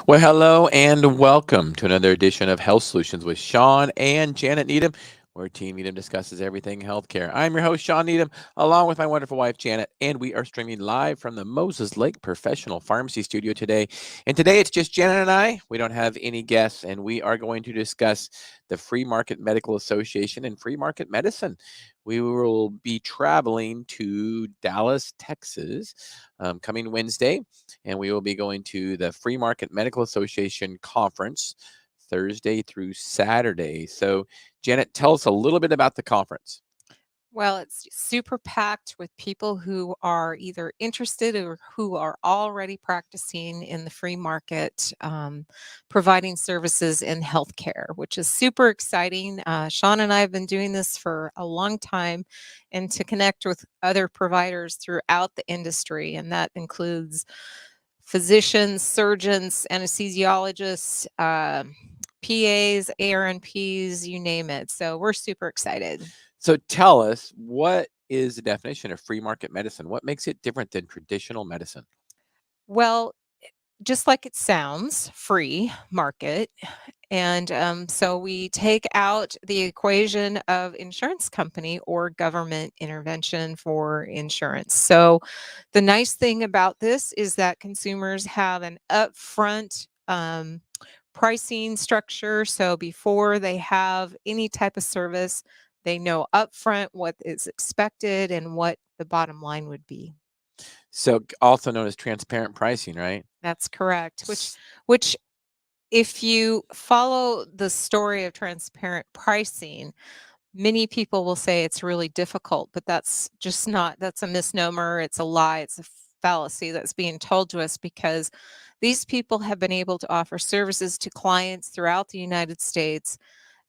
Well, hello and welcome to another edition of Health Solutions with Shawn and Janet Needham, where Team Needham discusses everything healthcare. I'm your host, Shawn Needham, along with my wonderful wife, Janet, and we are streaming live from the Moses Lake Professional Pharmacy Studio today. And today it's just Janet and I. We don't have any guests, and we are going to discuss the Free Market Medical Association and free market medicine. We will be traveling to Dallas, Texas, coming Wednesday, and we will be going to the Free Market Medical Association conference Thursday through Saturday. So, Janet, tell us a little bit about the conference. Well, it's super packed with people who are either interested or who are already practicing in the free market, providing services in healthcare, which is super exciting. Shawn and I have been doing this for a long time, and to connect with other providers throughout the industry, and that includes physicians, surgeons, anesthesiologists, PAs, ARNPs, you name it. So we're super excited. So, tell us, what is the definition of free market medicine? What makes it different than traditional medicine? Well, just like it sounds, free market. And so we take out the equation of insurance company or government intervention for insurance. So the nice thing about this is that consumers have an upfront pricing structure. So before they have any type of service, they know upfront what is expected and what the bottom line would be. So, also known as transparent pricing, right? That's correct. Which S- which if you follow the story of transparent pricing, many people will say it's really difficult, but that's just not, that's a misnomer. It's a lie. It's a fallacy that's being told to us because these people have been able to offer services to clients throughout the United States,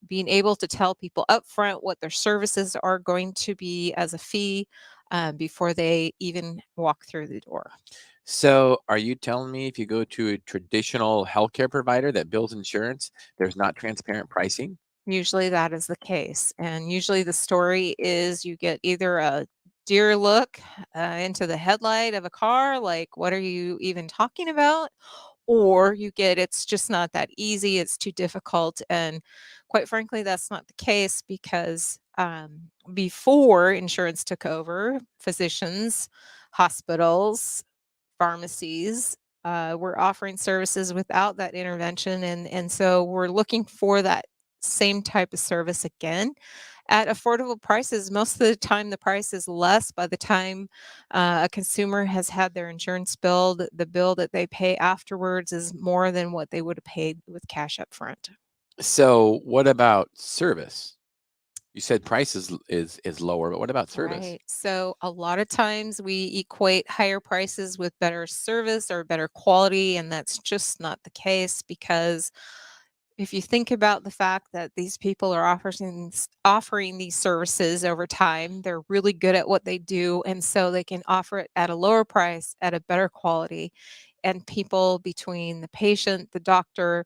being able to tell people upfront what their services are going to be as a fee before they even walk through the door. So, are you telling me if you go to a traditional healthcare provider that bills insurance, there's not transparent pricing? Usually that is the case. And usually the story is you get either a deer look into the headlight of a car, like, what are you even talking about? Or you get, it's just not that easy, it's too difficult. And quite frankly, that's not the case because before insurance took over, physicians, hospitals, pharmacies were offering services without that intervention. And so we're looking for that same type of service again at affordable prices. Most of the time, the price is less by the time a consumer has had their insurance bill. The bill that they pay afterwards is more than what they would have paid with cash up front. So, what about service? You said price is lower, but what about service? Right. So a lot of times we equate higher prices with better service or better quality, and that's just not the case because if you think about the fact that these people are offering these services over time, they're really good at what they do, and so they can offer it at a lower price, at a better quality, and people between the patient, the doctor,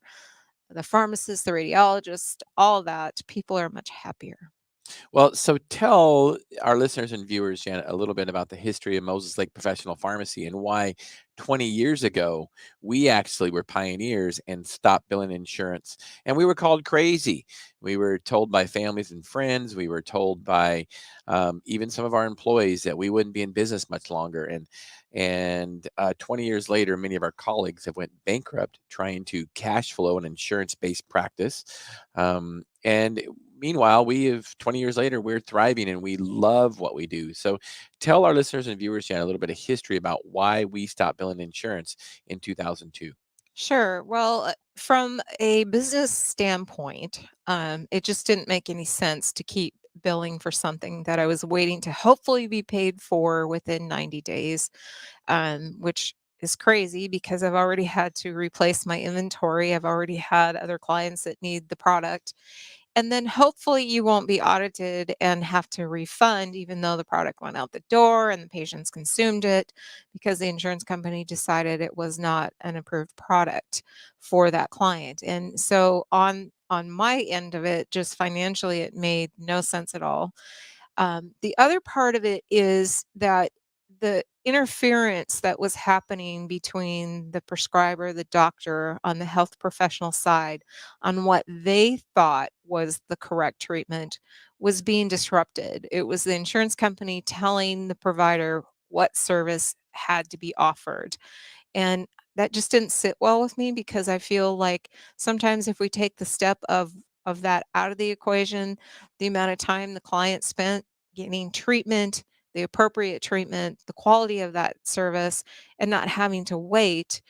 the pharmacist, the radiologist, all that, people are much happier. Well, so tell our listeners and viewers, Janet, a little bit about the history of Moses Lake Professional Pharmacy and why 20 years ago we actually were pioneers and stopped billing insurance. And we were called crazy. We were told by families and friends, we were told by even some of our employees that we wouldn't be in business much longer. And 20 years later, many of our colleagues have went bankrupt trying to cash flow an insurance-based practice. And meanwhile, we have 20 years later, we're thriving and we love what we do. So tell our listeners and viewers, Jan, a little bit of history about why we stopped billing insurance in 2002. Sure. Well, from a business standpoint, it just didn't make any sense to keep billing for something that I was waiting to hopefully be paid for within 90 days, which is crazy because I've already had to replace my inventory. I've already had other clients that need the product. And then hopefully you won't be audited and have to refund, even though the product went out the door and the patients consumed it because the insurance company decided it was not an approved product for that client. And so on my end of it, just financially, it made no sense at all. The other part of it is that the interference that was happening between the prescriber, the doctor on the health professional side on what they thought was the correct treatment was being disrupted. It was the insurance company telling the provider what service had to be offered. And that just didn't sit well with me because I feel like sometimes if we take the step of that out of the equation, the amount of time the client spent getting treatment, the appropriate treatment, the quality of that service, and not having to wait,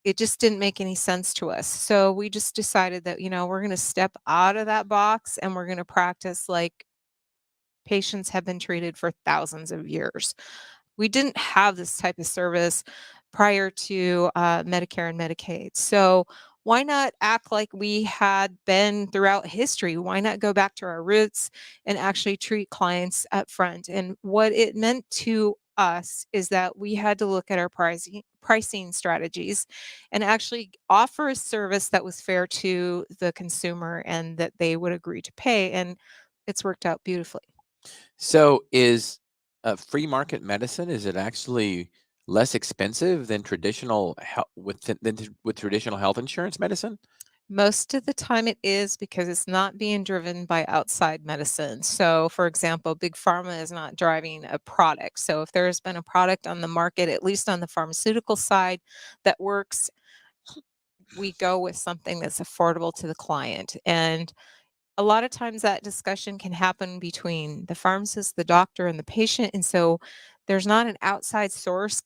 it just didn't make any sense to us. So we just decided that, we're going to step out of that box and we're going to practice like patients have been treated for thousands of years. We didn't have this type of service prior to Medicare and Medicaid. So why not act like we had been throughout history? Why not go back to our roots and actually treat clients up front? And what it meant to us is that we had to look at our pricing strategies and actually offer a service that was fair to the consumer and that they would agree to pay. And it's worked out beautifully. So is free market medicine, is it actually less expensive than traditional with traditional health insurance medicine? Most of the time it is because it's not being driven by outside medicine. So, for example, Big Pharma is not driving a product. So, if there's been a product on the market, at least on the pharmaceutical side, that works, we go with something that's affordable to the client. And a lot of times that discussion can happen between the pharmacist, the doctor, and the patient. And so there's not an outside source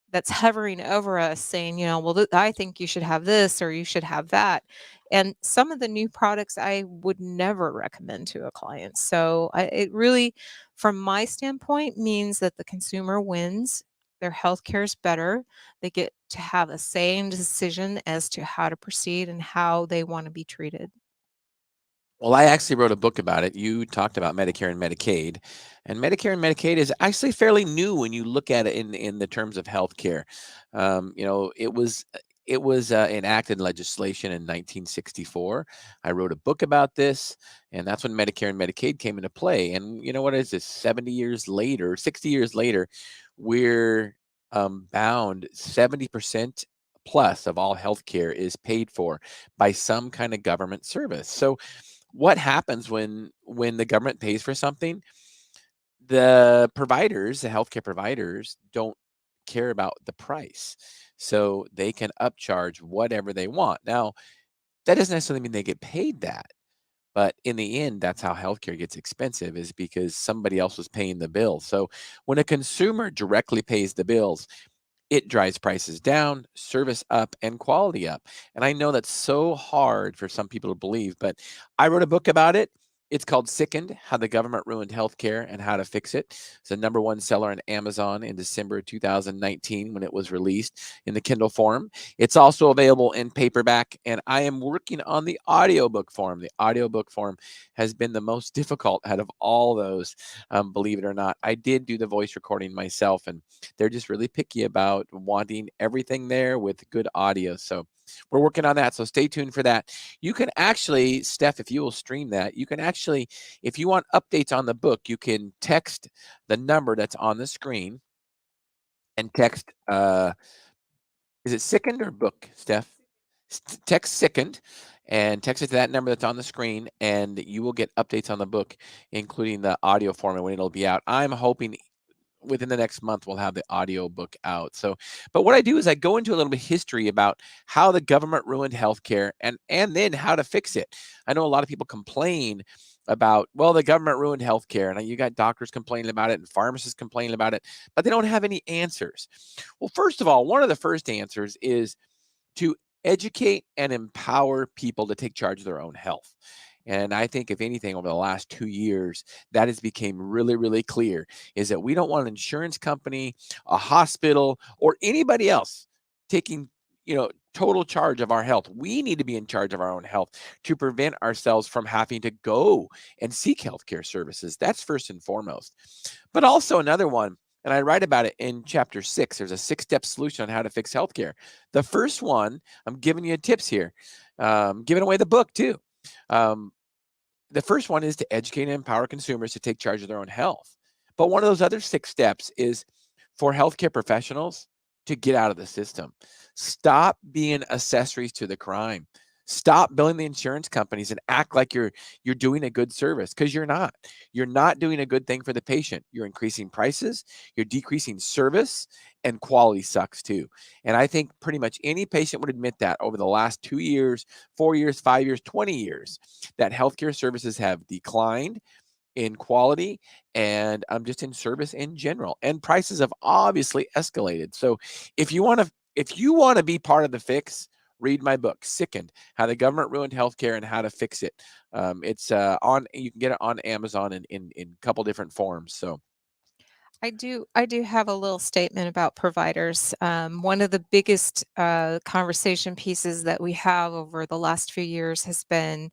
that's hovering over us saying, well, I think you should have this or you should have that. And some of the new products I would never recommend to a client. So it really, from my standpoint, means that the consumer wins. Their healthcare is better. They get to have a say in decision as to how to proceed and how they want to be treated. Well, I actually wrote a book about it. You talked about Medicare and Medicaid, and Medicare and Medicaid is actually fairly new when you look at it in the terms of healthcare. It was enacted legislation in 1964. I wrote a book about this, and that's when Medicare and Medicaid came into play. And you know what is this? 70 years later, 60 years later, we're bound 70% plus of all healthcare is paid for by some kind of government service. So what happens when the government pays for something? The healthcare providers don't care about the price. So they can upcharge whatever they want. Now, that doesn't necessarily mean they get paid that. But in the end, that's how healthcare gets expensive, is because somebody else was paying the bill. So when a consumer directly pays the bills, it drives prices down, service up, and quality up. And I know that's so hard for some people to believe, but I wrote a book about it. It's called Sickened: How the Government Ruined Healthcare and How to Fix It. It's the number one seller on Amazon in December 2019 when it was released in the Kindle form. It's also available in paperback, and I am working on the audiobook form. The audiobook form has been the most difficult out of all those, believe it or not. I did do the voice recording myself, and they're just really picky about wanting everything there with good audio. So we're working on that. So stay tuned for that. You can actually, Steph, if you will stream that, you can actually, if you want updates on the book, you can text the number that's on the screen and text, is it Sickened or book, Steph? Text Sickened and text it to that number that's on the screen, and you will get updates on the book, including the audio format when it'll be out. I'm hoping within the next month we'll have the audio book out. So, but what I do is I go into a little bit of history about how the government ruined healthcare and then how to fix it. I know a lot of people complain about, well, the government ruined healthcare, and you got doctors complaining about it and pharmacists complaining about it, but they don't have any answers. Well, first of all, one of the first answers is to educate and empower people to take charge of their own health. And I think, if anything, over the last 2 years, that has become really, really clear, is that we don't want an insurance company, a hospital, or anybody else taking, total charge of our health. We need to be in charge of our own health to prevent ourselves from having to go and seek healthcare services. That's first and foremost. But also another one, and I write about it in chapter 6. There's a 6-step solution on how to fix healthcare. The first one, I'm giving you tips here, giving away the book too. The first one is to educate and empower consumers to take charge of their own health. But one of those other 6 steps is for healthcare professionals to get out of the system. Stop being accessories to the crime. Stop billing the insurance companies and act like you're doing a good service, because you're not. You're not doing a good thing for the patient. You're increasing prices, you're decreasing service, and quality sucks too. And I think pretty much any patient would admit that over the last 2 years, 4 years, 5 years, 20 years, that healthcare services have declined in quality and just in service in general, and prices have obviously escalated. So if you want to be part of the fix, read my book Sickened: How the Government Ruined Healthcare and How to Fix It. It's on You can get it on Amazon in a couple different forms. So I do have a little statement about providers. One of the biggest conversation pieces that we have over the last few years has been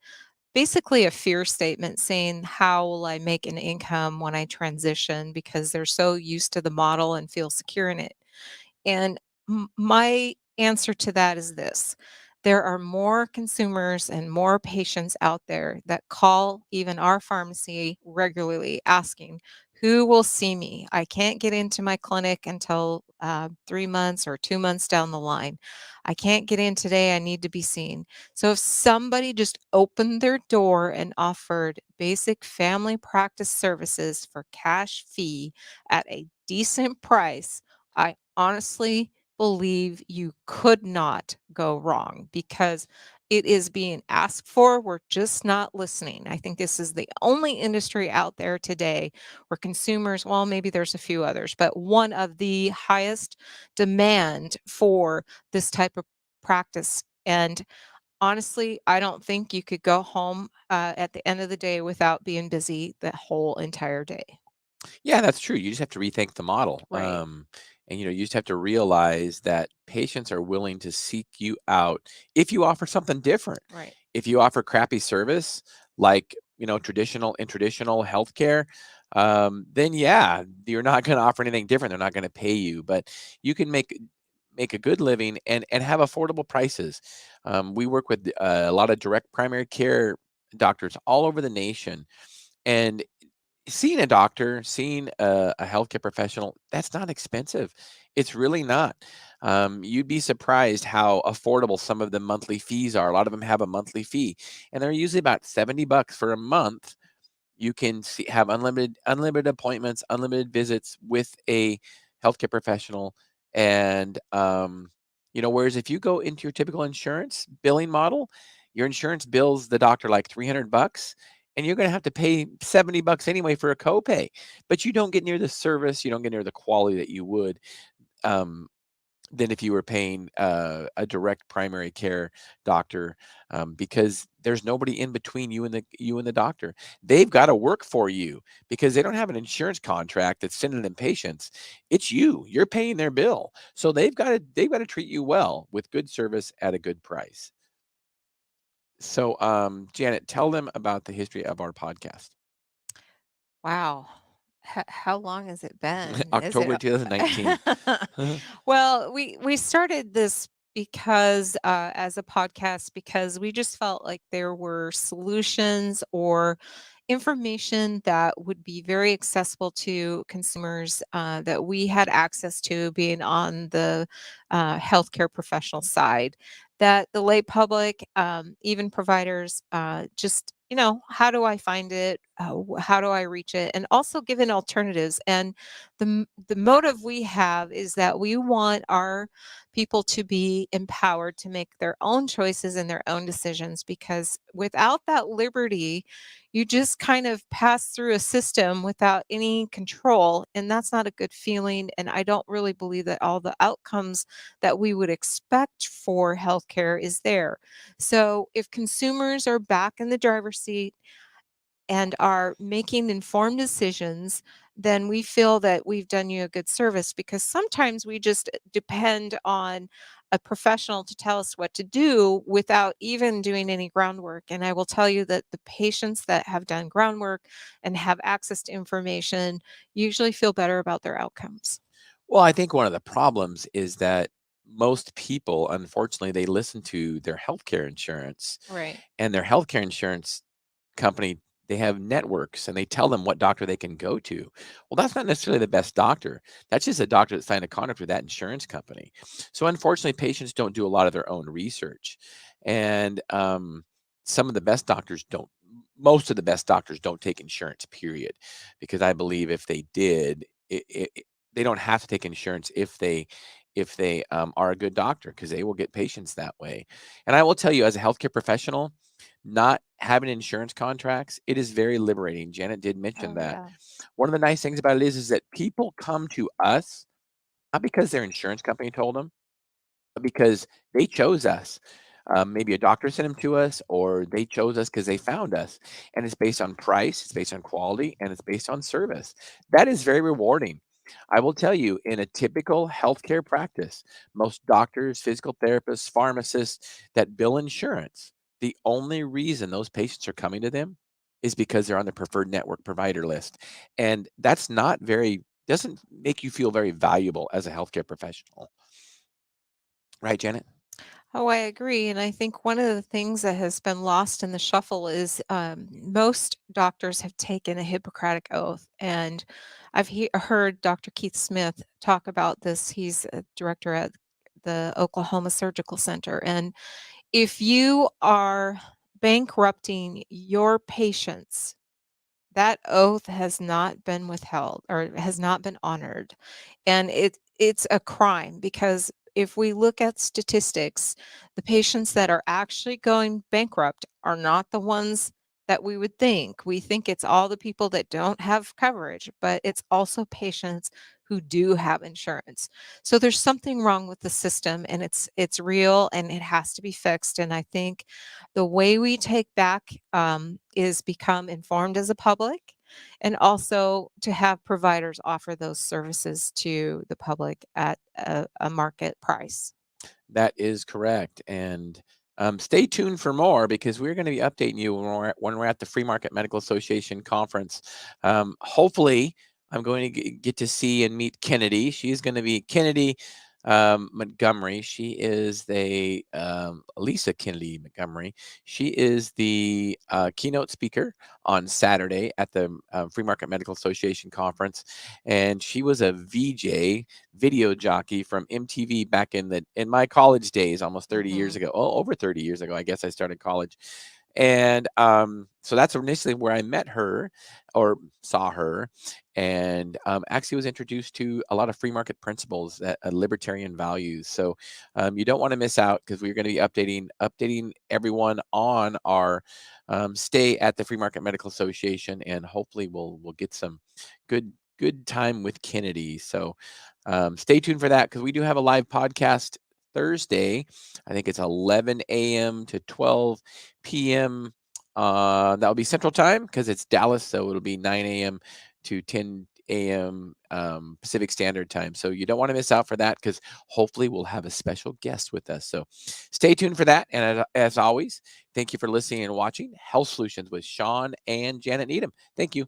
basically a fear statement saying, how will I make an income when I transition? Because they're so used to the model and feel secure in it. And my answer to that is this: there are more consumers and more patients out there that call even our pharmacy regularly asking, who will see me? I can't get into my clinic until 3 months or 2 months down the line. I can't get in today. I need to be seen. So if somebody just opened their door and offered basic family practice services for cash fee at a decent price, I honestly believe you could not go wrong because it is being asked for. We're just not listening. I think this is the only industry out there today where consumers, well, maybe there's a few others, but one of the highest demand for this type of practice. And honestly, I don't think you could go home at the end of the day without being busy the whole entire day. yeah, that's true. You just have to rethink the model. Right, And you just have to realize that patients are willing to seek you out if you offer something different. right. If you offer crappy service, like traditional healthcare, then yeah, you're not going to offer anything different. They're not going to pay you, but you can make a good living and have affordable prices. We work with a lot of direct primary care doctors all over the nation, and seeing a doctor, seeing a healthcare professional, that's not expensive. It's really not. You'd be surprised how affordable some of the monthly fees are. A lot of them have a monthly fee, and they're usually about $70 for a month. You can have unlimited appointments, unlimited visits with a healthcare professional, and whereas if you go into your typical insurance billing model, your insurance bills the doctor like $300, and you're going to have to pay $70 anyway for a copay, but you don't get near the service, you don't get near the quality that you would. Um, than if you were paying a direct primary care doctor, because there's nobody in between you and the doctor. They've got to work for you because they don't have an insurance contract that's sending them patients. It's you. You're paying their bill, so they've got to treat you well with good service at a good price. So, Janet, tell them about the history of our podcast. Wow. How long has it been? Is it October 2019. Well, we started this because as a podcast because we just felt like there were solutions or information that would be very accessible to consumers that we had access to being on the healthcare professional side, that the lay public, even providers, just how do I find it? How do I reach it? And also given alternatives. And the motive we have is that we want our people to be empowered to make their own choices and their own decisions, because without that liberty, you just kind of pass through a system without any control, and that's not a good feeling. And I don't really believe that all the outcomes that we would expect for healthcare is there. So if consumers are back in the driver's seat and are making informed decisions, then we feel that we've done you a good service, because sometimes we just depend on a professional to tell us what to do without even doing any groundwork. And I will tell you that the patients that have done groundwork and have access to information usually feel better about their outcomes. Well, I think one of the problems is that most people, unfortunately, they listen to their healthcare insurance, Right. and their healthcare insurance company They have networks, and they tell them what doctor they can go to. Well, that's not necessarily the best doctor. That's just a doctor that signed a contract with that insurance company. So unfortunately, patients don't do a lot of their own research, and some of the best doctors don't. Most of the best doctors don't take insurance, period, because I believe if they did, they don't have to take insurance if they are a good doctor, because they will get patients that way. And I will tell you, as a healthcare professional, not having insurance contracts, it is very liberating. Janet did mention Oh, that. yeah. One of the nice things about it is that people come to us not because their insurance company told them, but because they chose us. Maybe a doctor sent them to us, or they chose us because they found us. And it's based on price, it's based on quality, and it's based on service. That is very rewarding. I will tell you, in a typical healthcare practice, most doctors, physical therapists, pharmacists that bill insurance, the only reason those patients are coming to them is because they're on the preferred network provider list. And that's not very, doesn't make you feel very valuable as a healthcare professional. Right, Janet? Oh, I agree. And I think one of the things that has been lost in the shuffle is most doctors have taken a Hippocratic oath. And heard Dr. Keith Smith talk about this. He's a director at the Oklahoma Surgical Center. And if you are bankrupting your patients, that oath has not been withheld or has not been honored. And it's a crime because if we look at statistics, the patients that are actually going bankrupt are not the ones that we would think. We think it's all the people that don't have coverage, but it's also patients who do have insurance. So there's something wrong with the system, and it's real and it has to be fixed. And I think the way we take back is become informed as a public, and also to have providers offer those services to the public at a market price. That is correct. And stay tuned for more, because we're going to be updating you when we're at the Free Market Medical Association conference. Hopefully, I'm going to get to see and meet Kennedy. She's going to be Kennedy Montgomery. She is the Lisa Kennedy Montgomery. She is the keynote speaker on Saturday at the Free Market Medical Association conference, and she was a VJ, video jockey from MTV back in my college days, almost 30 years Mhm. ago. Oh, over 30 years ago, I guess I started college. And so that's initially where I met her or saw her, and actually was introduced to a lot of free market principles, that libertarian values. So you don't want to miss out, because we're going to be updating everyone on our stay at the Free Market Medical Association, and hopefully we'll get some good time with Kennedy. So stay tuned for that, because we do have a live podcast Thursday. I think it's 11 a.m. to 12 p.m. That'll be Central Time, because it's Dallas, so it'll be 9 a.m. to 10 a.m. Pacific Standard Time. So you don't want to miss out for that, because hopefully we'll have a special guest with us. So stay tuned for that. And as always, thank you for listening and watching Health Solutions with Shawn and Janet Needham. Thank you.